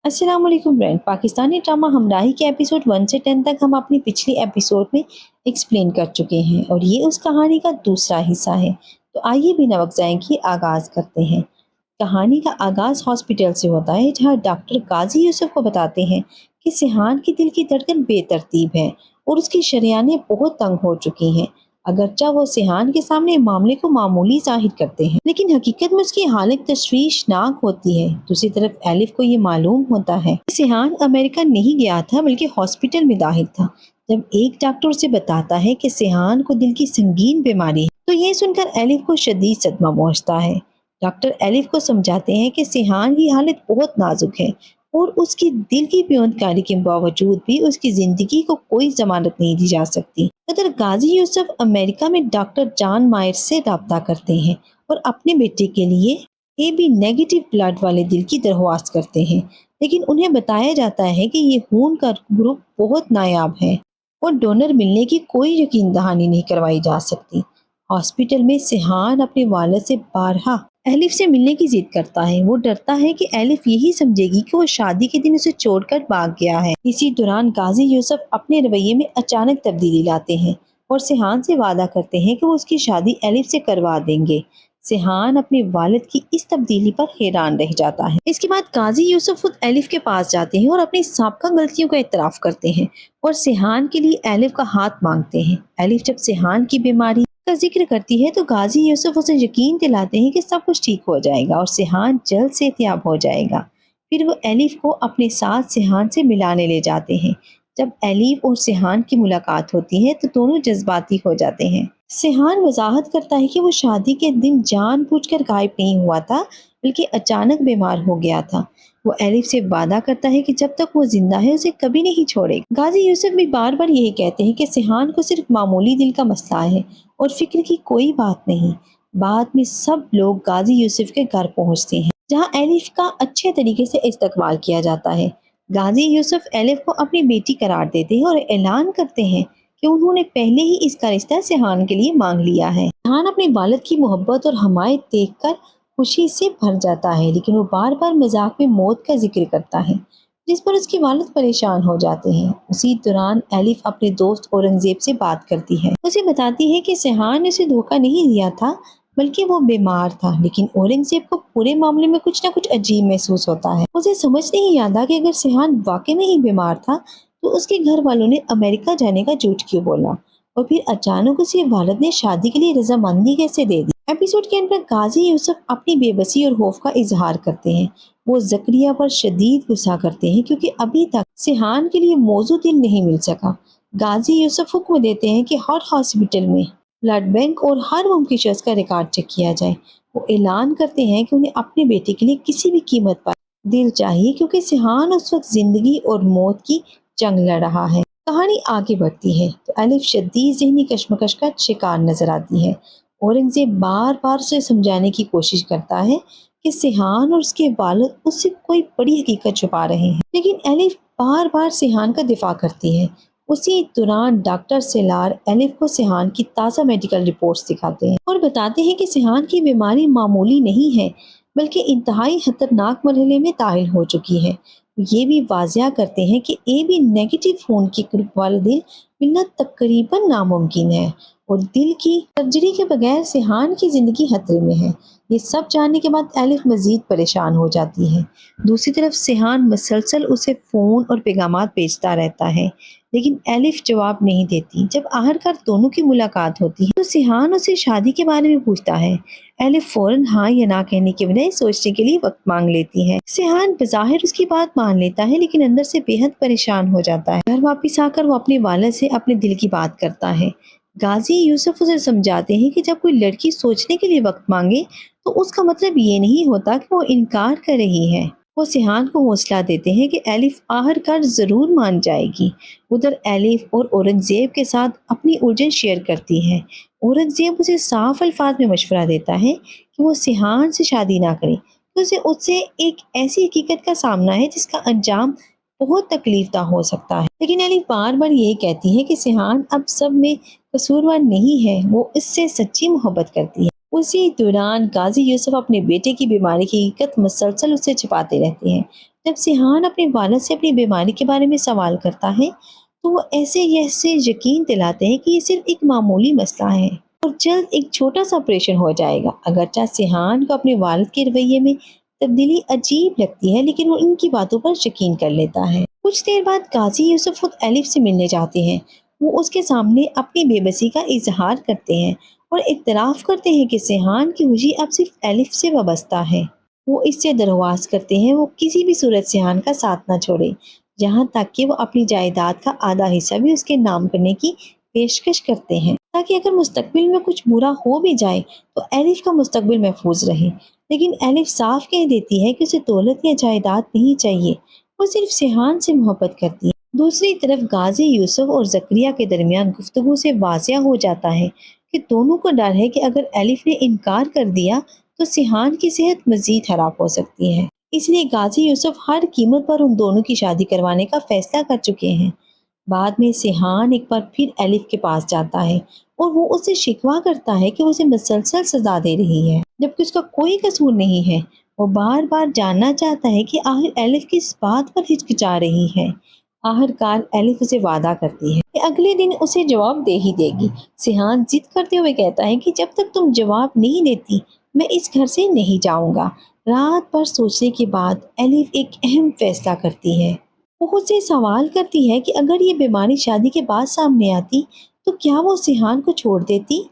अस्सलाम वालेकुम friend. Pakistani drama हमराही के एपिसोड 1 से 10 तक हम अपनी पिछली एपिसोड में एक्सप्लेन कर चुके हैं और ये उस कहानी का दूसरा हिस्सा है। तो आइए बिना वक्त ज़ाय किए आगाज़ करते हैं। कहानी का आगाज़ हॉस्पिटल से होता है, जहाँ डॉक्टर गाजी यूसुफ को बताते हैं कि सिहान की दिल की धड़कन बेतरतीब है और उसकी शरियानें बहुत तंग हो चुकी हैं। अगरचा वो सिहान के सामने मामले को मामूली जाहिर करते हैं, लेकिन हकीकत में उसकी हालत तशवीशनाक होती है। दूसरी तरफ एलिफ को ये मालूम होता है कि सिहान अमेरिका नहीं गया था, बल्कि हॉस्पिटल में दाखिल था। जब एक डॉक्टर उसे बताता है कि सिहान को दिल की संगीन बीमारी है, तो ये सुनकर एलिफ को शदीद सदमा पहुंचता है। डॉक्टर एलिफ को समझाते हैं कि सिहान की हालत बहुत नाजुक है और उसकी दिल की पेवंदकारी के बावजूद भी उसकी जिंदगी को कोई जमानत नहीं दी जा सकती। उधर गाजी यूसुफ अमेरिका में डॉक्टर जॉन मायर्स से रब्ता करते हैं और अपने बेटे के लिए ए बी नेगेटिव ब्लड वाले दिल की दरख्वास्त करते हैं, लेकिन उन्हें बताया जाता है कि ये खून का ग्रुप बहुत नायाब है और डोनर मिलने की कोई यकीन दहानी नहीं करवाई जा सकती। हॉस्पिटल में सिहान अपने वालिद से बारहा एलिफ से मिलने की जिद करता है। वो डरता है कि एलिफ यही समझेगी कि वो शादी के दिन उसे छोड़कर भाग गया है। इसी दौरान गाजी यूसुफ अपने रवैये में अचानक तब्दीली लाते हैं और सिहान से वादा करते हैं कि वो उसकी शादी एलिफ से करवा देंगे। सिहान अपने वालिद की इस तब्दीली पर हैरान रह जाता है। इसके बाद गाजी यूसुफ खुद एलिफ के पास जाते हैं और अपनी साबका गलतियों का इतराफ करते हैं और सिहान के लिए एलिफ का हाथ मांगते हैं। एलिफ जब सिहान की बीमारी का जिक्र करती है तो गाजी यूसुफ उसे यकीन दिलाते हैं कि सब कुछ ठीक हो जाएगा और सिहान जल्द सेहतियाब हो जाएगा। फिर वो एलिफ को अपने साथ सिहान से मिलाने ले जाते हैं। जब एलिफ और सिहान की मुलाकात होती है तो दोनों जज्बाती हो जाते हैं। सिहान वजाहत करता है कि वो शादी के दिन जानबूझकर गायब नहीं हुआ था, बल्कि अचानक बीमार हो गया था। वो एलिफ से वादा करता है कि जब तक वो जिंदा है उसे कभी नहीं छोड़ेगा। गाजी यूसुफ भी बार बार यही कहते हैं कि सिहान को सिर्फ मामूली दिल का मसला है और फिक्र की कोई बात नहीं। बाद में सब लोग गाजी यूसुफ के घर पहुंचते हैं, जहां एलिफ का अच्छे तरीके से इस्तकबाल किया जाता है। गाजी यूसुफ एलिफ को अपनी बेटी करार देते हैं और ऐलान करते हैं कि उन्होंने पहले ही इसका रिश्ता सिहान के लिए मांग लिया है। सिहान अपने वालिद की मोहब्बत और हमायत देखकर खुशी से भर जाता है, लेकिन वो बार बार मजाक में मौत का जिक्र करता है, जिस पर उसके वालिद परेशान हो जाते हैं। उसी दौरान एलिफ अपने दोस्त औरंगजेब से बात करती है। उसे बताती है कि सिहान ने उसे धोखा नहीं दिया था, बल्कि वो बीमार था। लेकिन औरंगजेब को पूरे मामले में कुछ ना कुछ अजीब महसूस होता है। उसे समझ नहीं आता कि अगर सिहान वाकई में ही बीमार था तो उसके घर वालों ने अमेरिका जाने का झूठ क्यों बोला और फिर अचानक उसके वालिद ने शादी के लिए रजामंदी कैसे दे दी। एपिसोड के अंदर गाजी यूसुफ अपनी बेबसी और खौफ का इजहार करते हैं। वो जकरिया पर शदीद गुस्सा करते हैं क्योंकि अभी तक सिहान के लिए मौजू दिल नहीं मिल सका। गाजी यूसुफ हुक्म देते हैं कि हर हॉस्पिटल में ब्लड बैंक और हर मुमकिन शख्स का रिकॉर्ड चेक किया जाए। वो ऐलान करते हैं कि उन्हें अपने बेटे के लिए किसी भी कीमत पर दिल चाहिए, क्योंकि सिहान उस वक्त जिंदगी और मौत की जंग लड़ रहा है। कहानी आगे बढ़ती है तो एलिफ शदीद ज़हनी कशमकश का शिकार नजर आती है। औरंगजेब बार बार उसे समझाने की कोशिश करता है कि सिहान और उसके वालिद उससे कोई बड़ी हकीकत छुपा रहे हैं, लेकिन एलिफ बार बार सिहान का दिफा करती है। उसी दौरान डॉक्टर सेलार एलिफ को सिहान की ताज़ा मेडिकल रिपोर्ट्स दिखाते हैं और बताते हैं कि सिहान की बीमारी मामूली नहीं है, बल्कि इंतहाई खतरनाक मरहले में दाखिल हो चुकी है। ये भी वाजिया करते हैं कि ए बी नेगेटिव खून के ग्रुप वाला दिल मिलना तकरीबन नामुमकिन है और दिल की सर्जरी के बगैर सिहान की जिंदगी खतरे में है। ये सब जानने के बाद एलिफ मजीद परेशान हो जाती है। दूसरी तरफ सिहान मसलसल उसे फ़ोन और पैगामात भेजता रहता है, लेकिन एलिफ जवाब नहीं देती। जब आखिरकार दोनों की मुलाकात होती है तो सिहान उसे शादी के बारे में पूछता है। एलिफ फौरन हाँ या ना कहने के बजाय सोचने के लिए वक्त मांग लेती है। सिहान बज़ाहिर उसकी बात मान लेता है, लेकिन अंदर से बेहद परेशान हो जाता है। घर वापस आकर वो अपने वालिद से अपने दिल की बात करता है। गाजी यूसुफ उसे समझाते हैं कि जब कोई लड़की सोचने के लिए वक्त मांगे तो उसका मतलब ये नहीं होता कि वो इनकार कर रही है। वो सिहान को हौसला देते हैं कि एलिफ आखिरकार जरूर मान जाएगी। उधर एलिफ और औरंगजेब के साथ अपनी उलझन शेयर करती है। औरंगजेब उसे साफ अल्फाज में मशवरा देता है कि वो सिहान से शादी ना करे, तो उसे उससे एक ऐसी हकीकत का सामना है जिसका अंजाम बहुत तकलीफदा हो सकता है। लेकिन एलिफ बार बार ये कहती है कि सिहान अब सब में कसूरवार नहीं है, वो इससे सच्ची मोहब्बत करती है। उसी दौरान गाजी यूसुफ अपने बेटे की बीमारी की हकीकत मुसलसल उससे छिपाते रहते हैं। जब सिहान अपने वालिद से अपनी बीमारी के बारे में सवाल करता है तो वो ऐसे यकीन दिलाते हैं कि ये सिर्फ एक मामूली मसला है और जल्द एक छोटा सा ऑपरेशन हो जाएगा। अगरचे सिहान को अपने वालिद के रवैये में तब्दीली अजीब लगती है, लेकिन वो इनकी बातों पर यकीन कर लेता है। कुछ देर बाद गाजी यूसुफ खुद एलिफ से मिलने जाते हैं। वो उसके सामने अपनी बेबसी का इजहार करते हैं और इतराफ़ करते हैं कि सिहान की खुशी अब सिर्फ एलिफ से वाबस्ता है। वो इससे दरख्वास्त करते हैं वो किसी भी सूरत सिहान का साथ ना छोड़े, यहाँ तक कि वो अपनी जायदाद का आधा हिस्सा भी उसके नाम करने की पेशकश करते हैं, ताकि अगर मुस्तकबिल में कुछ बुरा हो भी जाए तो एलिफ का मुस्तकबिल महफूज रहे। लेकिन एलिफ साफ कह देती है कि उसे दौलत या जायदाद नहीं चाहिए, वो सिर्फ सिहान से मोहब्बत करती है। दूसरी तरफ गाजी यूसुफ और जकरिया के दरमियान गुफ्तगू से वाज़िया हो जाता है कि दोनों को डर है कि अगर एलिफ ने इनकार कर दिया तो सिहान की सेहत मजीद खराब हो सकती है। इसलिए गाजी यूसुफ हर कीमत पर उन दोनों की शादी करवाने का फैसला कर चुके हैं। बाद में सिहान एक बार फिर एलिफ के पास जाता है और वो उससे शिकवा करता है कि वो उसे मुसलसल सजा दे रही है जबकि उसका कोई कसूर नहीं है। वो बार बार जानना चाहता है कि आखिर एलिफ किस बात पर हिचकिचा रही है। आखिरकार एलिफ उसे वादा करती है कि अगले दिन उसे जवाब दे ही देगी। सिहान जिद करते हुए कहता है कि जब तक तुम जवाब नहीं देती मैं इस घर से नहीं जाऊंगा। रात भर सोचने के बाद एलिफ एक अहम फैसला करती है। वो खुद से सवाल करती है कि अगर ये बीमारी शादी के बाद सामने आती तो क्या वो सिहान को छोड़ देती।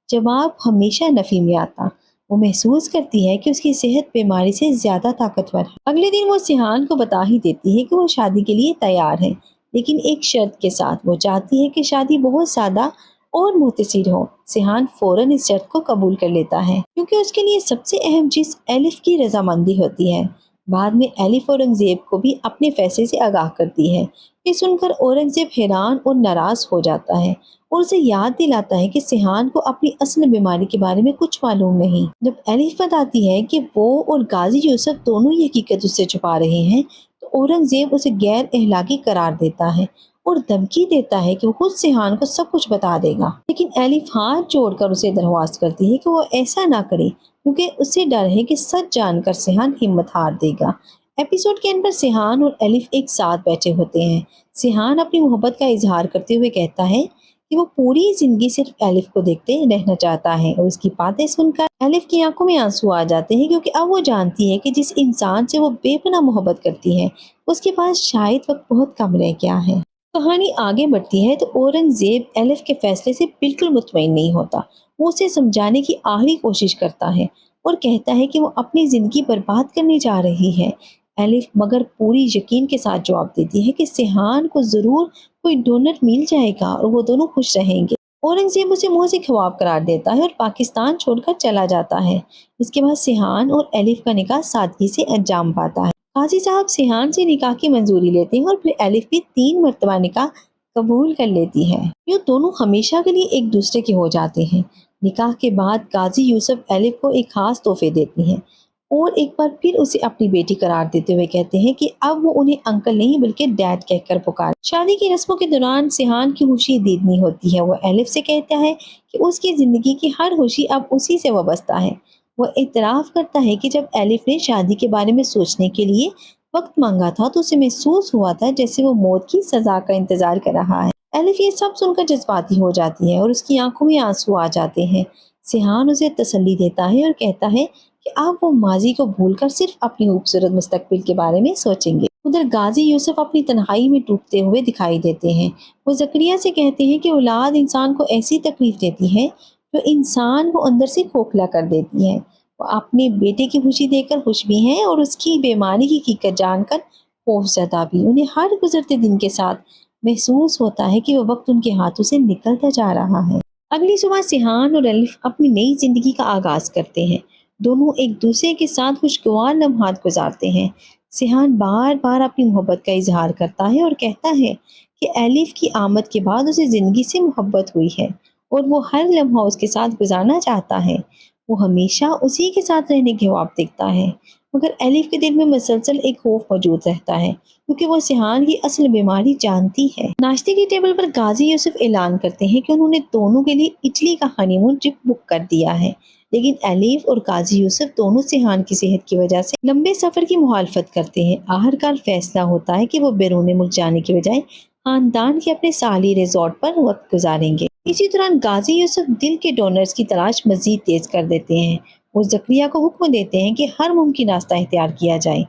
जवाब हमेशा नफी में आता। वो महसूस करती है कि उसकी सेहत बीमारी से ज्यादा ताकतवर है। अगले दिन वो सिहान को बता ही देती है कि वो शादी के लिए तैयार है, लेकिन एक शर्त के साथ। वो चाहती है कि शादी बहुत सादा और मुख्तसर हो। सिहान फौरन इस शर्त को कबूल कर लेता है क्योंकि उसके लिए सबसे अहम चीज एलिफ की रजामंदी होती है। बाद में एलिफ औरंगजेब को भी अपने फैसले से आगाह करती है। ये सुनकर औरंगजेब हैरान और नाराज हो जाता है और उसे याद दिलाता है कि सिहान को अपनी असल बीमारी के बारे में कुछ मालूम नहीं। जब एलिफ बताती है कि वो और गाजी यूसुफ दोनों ये हकीकत उससे छुपा रहे हैं तो औरंगजेब उसे गैर अखलाकी करार देता है और धमकी देता है कि वो खुद सिहान को सब कुछ बता देगा। लेकिन एलिफ हाथ जोड़कर उसे दरख्वास्त करती है कि वो ऐसा ना करे क्योंकि उसे डर है कि सच जानकर सिहान हिम्मत हार देगा। एपिसोड के अंदर सिहान और एलिफ एक साथ बैठे होते हैं। सिहान अपनी मोहब्बत का इजहार करते हुए कहता है कि वो पूरी जिंदगी सिर्फ एलिफ को देखते रहना चाहता है और उसकी बातें सुनकर एलिफ की आंखों में आंसू आ जाते हैं क्योंकि अब वो जानती है कि जिस इंसान से वो बेपनाह मोहब्बत करती है उसके पास शायद वक्त बहुत कम रह गया है। कहानी आगे बढ़ती है तो औरंगजेब एलिफ के फैसले से बिल्कुल मुतमईन नहीं होता। वो उसे समझाने की आखिरी कोशिश करता है और कहता है कि वो अपनी जिंदगी बर्बाद करने जा रही है। एलिफ मगर पूरी यकीन के साथ जवाब देती है कि सिहान को जरूर कोई डोनर मिल जाएगा और वो दोनों खुश रहेंगे। औरंगजेब उसे मुंह से ख्वाब करार देता है और पाकिस्तान छोड़कर चला जाता है। इसके बाद सिहान और एलिफ का निकाह सादगी से अंजाम पाता है। काजी साहब सिहान से निकाह की मंजूरी लेते हैं और फिर एलिफ भी 3 मरतबा निकाह कबूल कर लेती है। यूँ दोनों हमेशा के लिए एक दूसरे के हो जाते हैं। निकाह के बाद गाजी यूसुफ एलिफ को एक खास तोहफे देती हैं और एक बार फिर उसे अपनी बेटी करार देते हुए कहते हैं कि अब वो उन्हें अंकल नहीं बल्कि डैड कहकर पुकार। शादी की रस्मों के दौरान सिहान की खुशी दीदनी होती है। वो एलिफ से कहता है कि उसकी जिंदगी की हर खुशी अब उसी से वाबस्ता है। वो इतराफ़ करता है कि जब एलिफ ने शादी के बारे में सोचने के लिए वक्त मांगा था तो उसे महसूस हुआ था जैसे वो मौत की सजा का इंतजार कर रहा है। एलिफ ये सब सुनकर जज्बाती हो जाती है और उसकी आंखों में आंसू आ जाते हैं। सिहान उसे तसल्ली देता है और कहता है कि अब वो माजी को भूलकर सिर्फ अपनी खूबसूरत मुस्तकबिल के बारे में सोचेंगे। उधर गाजी यूसुफ अपनी तन्हाई में टूटते हुए दिखाई देते हैं। वो जकरिया से कहते हैं कि औलाद इंसान को ऐसी तकलीफ देती है जो इंसान को अंदर से खोखला कर देती है। वो अपने बेटे की खुशी देखकर खुश भी हैं और उसकी बीमारी की हकीकत जानकर खौफजदा भी। उन्हें हर गुजरते दिन के साथ महसूस होता है कि वो वक्त उनके हाथों से निकलता जा रहा है। अगली सुबह सिहान और एलिफ अपनी नई जिंदगी का आगाज करते हैं। दोनों एक दूसरे के साथ खुशगवार लम्हात गुजारते हैं। सिहान बार बार अपनी मोहब्बत का इजहार करता है और कहता है कि एलिफ की आमद के बाद उसे जिंदगी से मोहब्बत हुई है और वो हर लम्हा उसके साथ गुजारना चाहता है। वो हमेशा उसी के साथ रहने के ख्वाब देखता है, मगर एलिफ के दिल में मुसलसल एक खौफ मौजूद रहता है क्योंकि वो सिहान की असल बीमारी जानती है। नाश्ते की टेबल पर गाजी यूसुफ ऐलान करते हैं कि उन्होंने दोनों के लिए इटली का हनीमून ट्रिप बुक कर दिया है, لیکن ایلیف اور قاضی یوسف دونوں سیحان کی صحت کی وجہ سے لمبے سفر کی مخالفت کرتے ہیں۔ آخرکار فیصلہ ہوتا ہے کہ وہ بیرون ملک جانے کے بجائے خاندان کے اپنے ساحلی ریزورٹ پر وقت گزاریں گے۔ اسی دوران قاضی یوسف دل کے ڈونرز کی تلاش مزید تیز کر دیتے ہیں۔ وہ زکریا کو حکم دیتے ہیں کہ ہر ممکن راستہ اختیار کیا جائے،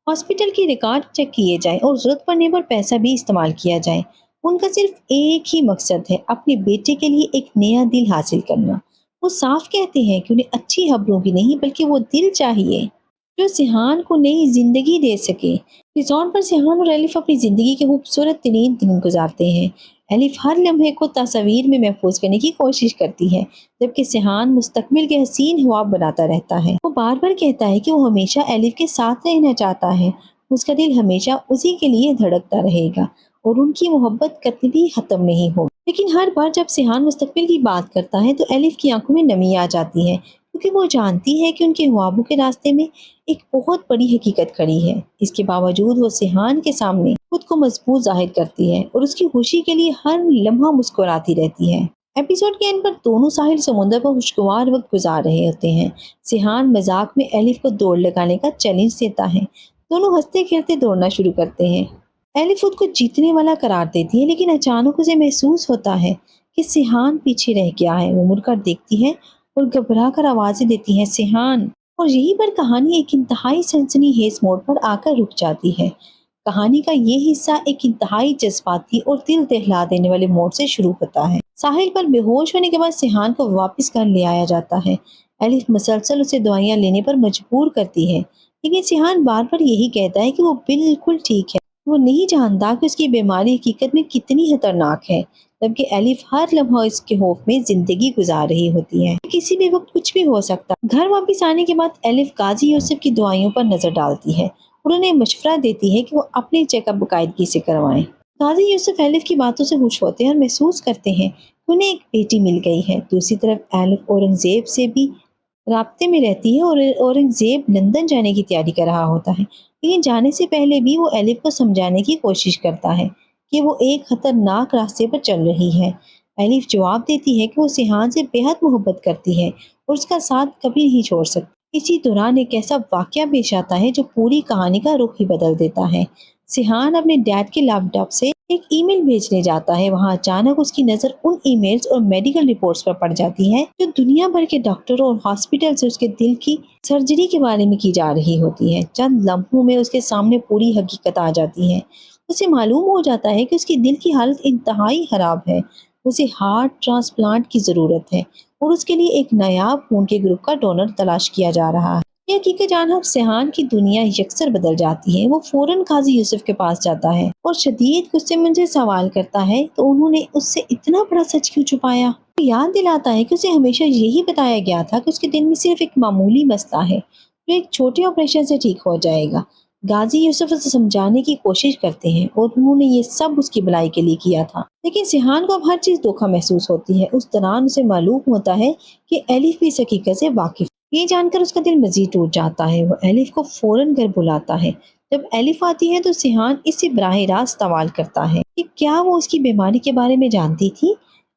ہاسپٹل کی ریکارڈ چیک کیے جائیں اور ضرورت پڑنے پر پیسہ بھی استعمال کیا جائے۔ ان کا صرف ایک ہی مقصد ہے، اپنے بیٹے کے لیے ایک نیا دل حاصل کرنا۔ وہ صاف کہتے ہیں کہ انہیں اچھی خبروں کی نہیں بلکہ وہ دل چاہیے جو سیحان کو نئی زندگی دے سکے۔ ریزورٹ پر سیحان اور ایلف اپنی زندگی کے خوبصورت ترین دن گزارتے ہیں۔ ایلف ہر لمحے کو تصاویر میں محفوظ کرنے کی کوشش کرتی ہے، جبکہ سیحان مستقبل کے حسین خواب بناتا رہتا ہے۔ وہ بار بار کہتا ہے کہ وہ ہمیشہ ایلف کے ساتھ رہنا چاہتا ہے، اس کا دل ہمیشہ اسی کے لیے دھڑکتا رہے گا اور ان کی محبت کبھی ختم نہیں ہوگی۔ لیکن ہر بار جب سیحان مستقبل کی بات کرتا ہے تو ایلف کی آنکھوں میں نمی آ جاتی ہے، کیونکہ وہ جانتی ہے کہ ان کے خوابوں کے راستے میں ایک بہت بڑی حقیقت کھڑی ہے۔ اس کے باوجود وہ سیحان کے سامنے خود کو مضبوط ظاہر کرتی ہے اور اس کی خوشی کے لیے ہر لمحہ مسکراتی رہتی ہے۔ ایپیسوڈ کے اینڈ پر دونوں ساحل سمندر پر خوشگوار وقت گزار رہے ہوتے ہیں۔ سیحان مذاق میں ایلف کو دوڑ لگانے کا چیلنج دیتا ہے۔ دونوں ہنستے کھیلتے دوڑنا شروع کرتے ہیں۔ ایلف خود کو جیتنے والا قرار دیتی ہے، لیکن اچانک اسے محسوس ہوتا ہے کہ سیحان پیچھے رہ گیا ہے۔ وہ مڑ کر دیکھتی ہے اور گھبرا کر آوازیں دیتی ہے، سیحان! اور یہیں پر کہانی ایک انتہائی سنسنی خیز موڑ پر آ کر رک جاتی ہے۔ کہانی کا یہ حصہ ایک انتہائی جذباتی اور دل دہلا دینے والے موڑ سے شروع ہوتا ہے۔ ساحل پر بے ہوش ہونے کے بعد سیحان کو واپس گھر لے آیا جاتا ہے۔ ایلف مسلسل اسے دوائیاں لینے پر مجبور کرتی ہے، لیکن سیحان بار بار یہی کہتا ہے کہ وہ بالکل ٹھیک ہے۔ وہ نہیں جانتا کہ اس کی بیماری حقیقت میں کتنی خطرناک ہے، جبکہ ایلف ہر لمحہ اس کے خوف میں زندگی گزار رہی ہوتی ہے۔ کسی بھی وقت کچھ بھی ہو سکتا۔ گھر واپس آنے کے بعد ایلف قاضی یوسف کی دعائیوں پر نظر ڈالتی ہے اور انہیں مشورہ دیتی ہے کہ وہ اپنے چیک اپ باقاعدگی سے کروائیں۔ قاضی یوسف ایلف کی باتوں سے خوش ہوتے ہیں اور محسوس کرتے ہیں کہ انہیں ایک بیٹی مل گئی ہے۔ دوسری طرف ایلف اورنگزیب سے بھی رابطے میں رہتی ہے اور اورنگزیب لندن جانے کی تیاری کر رہا ہوتا ہے، لیکن جانے سے پہلے بھی وہ ایلف کو سمجھانے کی کوشش کرتا ہے کہ وہ ایک خطرناک راستے پر چل رہی ہے۔ ایلف جواب دیتی ہے کہ وہ سیحان سے بے حد محبت کرتی ہے اور اس کا ساتھ کبھی نہیں چھوڑ سکتی۔ اسی دوران ایک ایسا واقعہ پیش آتا ہے جو پوری کہانی کا رخ ہی بدل دیتا ہے۔ سیحان اپنے ڈیڈ کے لیپ ٹاپ سے ایک ای میل بھیجنے جاتا ہے۔ وہاں اچانک اس کی نظر ان ای میلز اور میڈیکل رپورٹس پر پڑ جاتی ہے جو دنیا بھر کے ڈاکٹروں اور ہاسپٹل سے اس کے دل کی سرجری کے بارے میں کی جا رہی ہوتی ہے۔ چند لمحوں میں اس کے سامنے پوری حقیقت آ جاتی ہے۔ اسے معلوم ہو جاتا ہے کہ اس کی دل کی حالت انتہائی خراب ہے، اسے ہارٹ ٹرانسپلانٹ کی ضرورت ہے اور اس کے لیے ایک نایاب خون کے گروپ کا ڈونر تلاش کیا جا رہا ہے۔ یہ حقیقت جان سیحان کی دنیا یکسر بدل جاتی ہے۔ وہ فوراً قاضی یوسف کے پاس جاتا ہے اور شدید غصے میں ان سے سوال کرتا ہے تو انہوں نے اس سے اتنا بڑا سچ کیوں چھپایا؟ وہ یاد دلاتا ہے کہ اسے ہمیشہ یہی بتایا گیا تھا کہ اس کے دل میں صرف ایک معمولی مسئلہ ہے جو ایک چھوٹے آپریشن سے ٹھیک ہو جائے گا۔ قاضی یوسف اسے سمجھانے کی کوشش کرتے ہیں اور انہوں نے یہ سب اس کی بھلائی کے لیے کیا تھا، لیکن سیحان کو اب ہر چیز دھوکا محسوس ہوتی ہے۔ اس دوران اسے معلوم ہوتا ہے کہ ایلف بھی اس حقیقت سے واقف۔ یہ جان کر اس کا دل مزید ٹوٹ جاتا ہے۔ وہ ایلف کو فوراً گھر بلاتا ہے۔ جب ایلف آتی ہے تو سیحان اس سے براہ راست سوال کرتا ہے کہ کیا وہ اس کی بیماری کے بارے میں جانتی تھی؟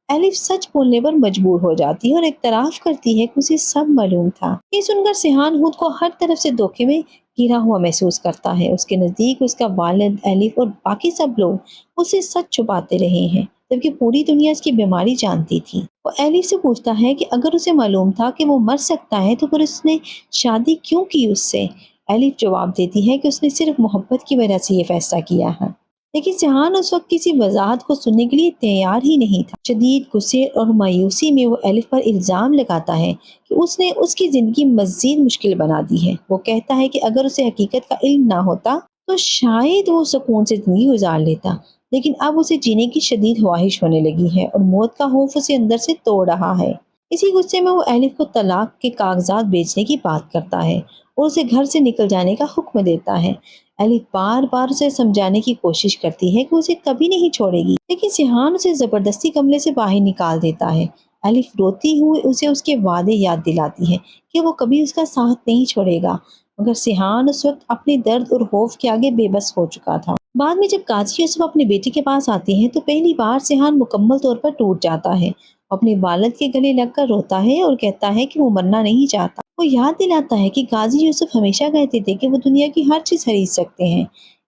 ایلف سچ بولنے پر مجبور ہو جاتی ہے اور اعتراف کرتی ہے کہ اسے سب معلوم تھا۔ یہ سن کر سیحان خود کو ہر طرف سے دھوکے میں گھرا ہوا محسوس کرتا ہے۔ اس کے نزدیک اس کا والد، ایلف اور باقی سب لوگ اسے سچ چھپاتے رہے ہیں، جبکہ پوری دنیا اس کی بیماری جانتی تھی۔ وہ ایلف سے پوچھتا ہے کہ اگر اسے معلوم تھا کہ وہ مر سکتا ہے تو پھر اس نے شادی کیوں کی اس سے؟ ایلف جواب دیتی ہے کہ اس نے صرف محبت کی وجہ سے یہ فیصلہ کیا ہے، لیکن سیحان اس وقت کسی وضاحت کو سننے کے لیے تیار ہی نہیں تھا۔ شدید غصے اور مایوسی میں وہ ایلف پر الزام لگاتا ہے کہ اس نے اس کی زندگی مزید مشکل بنا دی ہے۔ وہ کہتا ہے کہ اگر اسے حقیقت کا علم نہ ہوتا تو شاید وہ سکون سے زندگی گزار لیتا، لیکن اب اسے جینے کی شدید خواہش ہونے لگی ہے اور موت کا خوف اسے اندر سے توڑ رہا ہے۔ اسی غصے میں وہ ایلف کو طلاق کے کاغذات بیچنے کی بات کرتا ہے اور اسے گھر سے نکل جانے کا حکم دیتا ہے۔ ایلف بار بار اسے سمجھانے کی کوشش کرتی ہے کہ اسے کبھی نہیں چھوڑے گی، لیکن سیحان اسے زبردستی کمرے سے باہر نکال دیتا ہے۔ ایلف روتی ہوئی اسے اس کے وعدے یاد دلاتی ہے کہ وہ کبھی اس کا ساتھ نہیں چھوڑے گا، مگر سیحان اس وقت اپنے درد اور خوف کے آگے بے بس ہو چکا تھا۔ بعد میں جب قاضی یوسف اپنے بیٹے کے پاس آتے ہیں تو پہلی بار سیحان مکمل طور پر ٹوٹ جاتا ہے۔ अपने वालिद के गले लगकर रोता है और कहता है कि वो मरना नहीं चाहता। वो याद दिलाता है कि गाजी यूसुफ हमेशा कहते थे कि वो दुनिया की हर चीज खरीद सकते हैं,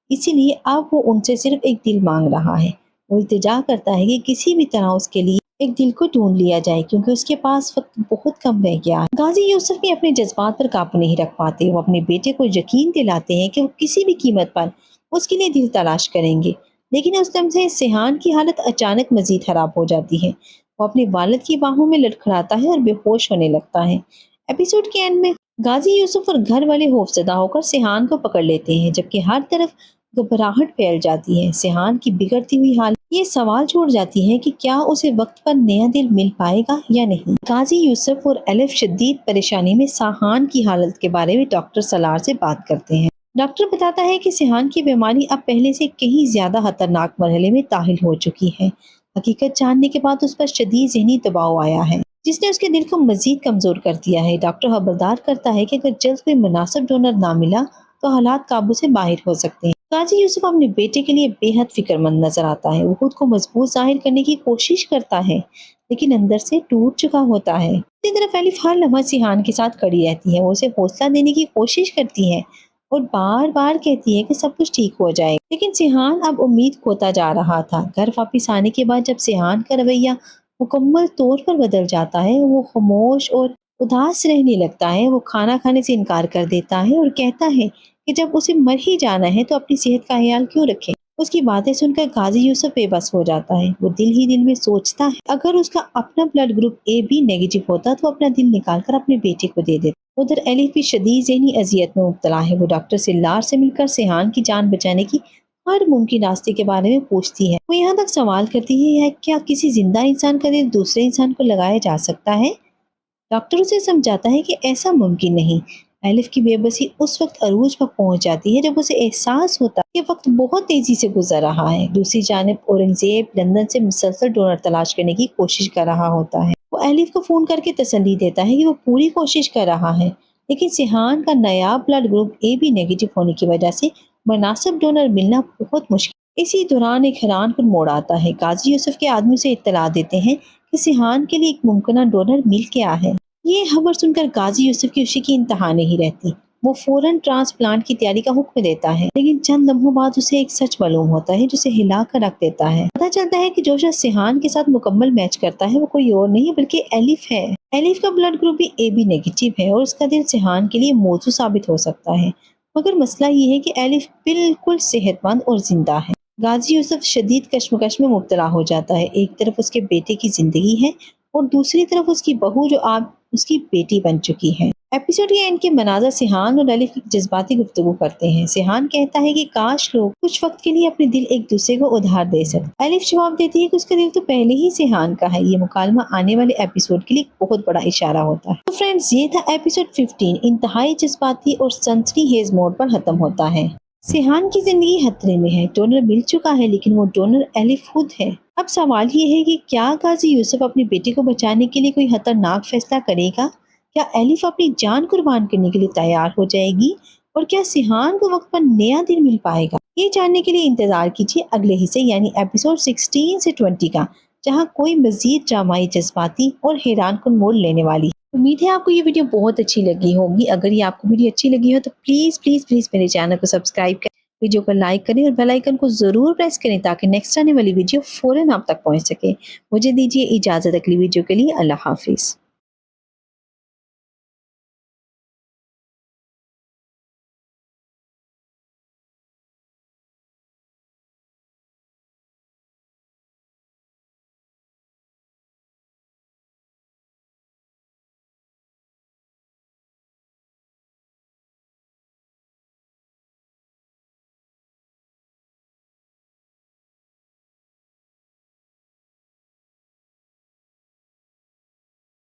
इसीलिए अब वो उनसे सिर्फ एक दिल मांग रहा है। वो इल्तिजा करता है कि किसी भी तरह उसके लिए एक दिल को ढूंढ लिया जाए, क्योंकि उसके पास वक्त बहुत कम रह गया है। गाजी यूसुफ भी अपने जज्बात पर काबू नहीं रख पाते। वो अपने बेटे को यकीन दिलाते हैं कि वो किसी भी कीमत पर उसके लिए दिल तलाश करेंगे, लेकिन उस लम्हे सिहान की हालत अचानक मजीद खराब हो जाती है। वो अपने वालिद की बाहों में लड़खड़ाता है और बेहोश होने लगता है। एपिसोड के एंड में गाजी यूसुफ और घर वाले खौफजदा होकर सिहान को पकड़ लेते हैं, जबकि हर तरफ घबराहट फैल जाती है। सिहान की बिगड़ती हुई हालत ये सवाल छोड़ जाती है कि क्या उसे वक्त पर नया दिल मिल पाएगा या नहीं। गाजी यूसुफ और एलिफ शदीद परेशानी में सिहान की हालत के बारे में डॉक्टर सलार से बात करते हैं। डॉक्टर बताता है कि सिहान की बीमारी अब पहले से कहीं ज्यादा खतरनाक मरहले में दाखिल हो चुकी है। हकीकत जानने के बाद उस पर शदीद ज़हनी दबाव आया है, जिसने उसके दिल को मजीद कमजोर कर दिया है। डॉक्टर खबरदार करता है कि अगर जल्द कोई मुनासिब डोनर ना मिला तो हालात काबू से बाहर हो सकते हैं। गाजी यूसुफ अपने बेटे के लिए बेहद फिक्रमंद नजर आता है। वो खुद को मजबूत जाहिर करने की कोशिश करता है, लेकिन अंदर से टूट चुका होता है। इसी तरफ एलिफ हर लम्हा सिहान के साथ खड़ी रहती है। वो उसे हौसला देने की कोशिश करती है और बार बार कहती है कि सब कुछ ठीक हो जाए, लेकिन सिहान अब उम्मीद खोता जा रहा था। घर वापस आने के बाद जब सिहान का रवैया मुकम्मल तौर पर बदल जाता है, वो खामोश और उदास रहने लगता है। वो खाना खाने से इनकार कर देता है और कहता है कि जब उसे मर ही जाना है तो अपनी सेहत का ख्याल क्यों रखें। उसकी बातें सुनकर गाजी यूसुफ बेबस हो जाता है। वो दिल ही दिल में सोचता है अगर उसका अपना blood group A B negative होता तो अपना दिल निकाल कर अपने बेटे को दे देता। उधर एलिफ भी शदीद ज़हनी अजियत में मुब्तला है। वो डॉक्टर सिल्लार से मिलकर सिहान की जान बचाने की हर मुमकिन रास्ते के बारे में पूछती है। वो यहाँ तक सवाल करती है क्या किसी जिंदा इंसान का दिल दूसरे इंसान को लगाया जा सकता है। डॉक्टर उसे समझाता है कि ऐसा मुमकिन नहीं। एलिफ की बेबसी उस वक्त अरूज पर पहुंच जाती है जब उसे एहसास होता है कि वक्त बहुत तेजी से गुजर रहा है। दूसरी जानिब औरंगजेब लंदन से मुसलसल डोनर तलाश करने की कोशिश कर रहा होता है। वो एलिफ को फोन करके तसल्ली देता है कि वो पूरी कोशिश कर रहा है, लेकिन सिहान का नया blood group A B negative होने की वजह से मुनासिब डोनर मिलना बहुत मुश्किल। इसी दौरान एक हैरान कुन मोड़ आता है। गाजी यूसुफ के आदमी से इत्तला देते हैं कि सिहान के लिए एक मुमकिन डोनर मिल गया है। ये खबर सुनकर गाजी यूसुफ की खुशी की इंतहा नहीं रहती। वो फौरन ट्रांसप्लांट की तैयारी का हुक्म देता है, लेकिन चंद लम्हों बाद उसे एक सच मालूम होता है जिसे हिला कर रख देता है। पता चलता है कि जो शख्स सिहान के साथ मुकम्मल मैच करता है वो कोई और नहीं बल्कि एलिफ है। एलिफ का ब्लड ग्रुप भी ए बी नेगेटिव है और उसका दिल सिहान के लिए मौजू साबित हो सकता है। मगर मसला ये है कि एलिफ बिल्कुल सेहतमंद और जिंदा है। गाजी यूसुफ शदीद कश्मकश में मुब्तला हो जाता है। एक तरफ उसके बेटे की जिंदगी है और दूसरी तरफ उसकी बहू जो आप उसकी बेटी बन चुकी है। एपिसोड के एंड के मनाज़र सिहान और एलिफ की जज्बाती गुफ्तगू करते हैं। सिहान कहता है कि काश लोग कुछ वक्त के लिए अपने दिल एक दूसरे को उधार दे सकते। एलिफ जवाब देती है कि उसका दिल तो पहले ही सिहान का है। ये मुकालमा आने वाले एपिसोड के लिए बहुत बड़ा इशारा होता है। तो फ्रेंड्स, ये था एपिसोड 15 इंतहाई जज्बाती और सनसनी हेज मोड पर खत्म होता है। सिहान की जिंदगी खतरे में है। डोनर मिल चुका है, लेकिन वो डोनर एलिफ खुद है। अब सवाल ये है कि क्या गाजी यूसुफ अपने बेटे को बचाने के लिए कोई खतरनाक फैसला करेगा? क्या एलिफ अपनी जान कुर्बान करने के लिए तैयार हो जाएगी? और क्या सिहान को वक्त पर नया दिल मिल पाएगा? ये जानने के लिए इंतजार कीजिए अगले हिस्से यानी एपिसोड 16 से 20 का, जहाँ कोई मजीद ड्रामाई, जज्बाती और हैरान कुन मोड़ लेने वाली है। उम्मीद है आपको ये वीडियो बहुत अच्छी लगी होगी। अगर ये आपको वीडियो अच्छी लगी हो तो प्लीज प्लीज प्लीज मेरे चैनल को सब्सक्राइब करें, वीडियो को लाइक करें और बेल आइकन को जरूर प्रेस करें ताकि नेक्स्ट आने वाली वीडियो फौरन आप तक पहुंच सके। मुझे दीजिए इजाजत अगली वीडियो के लिए। अल्लाह हाफिज।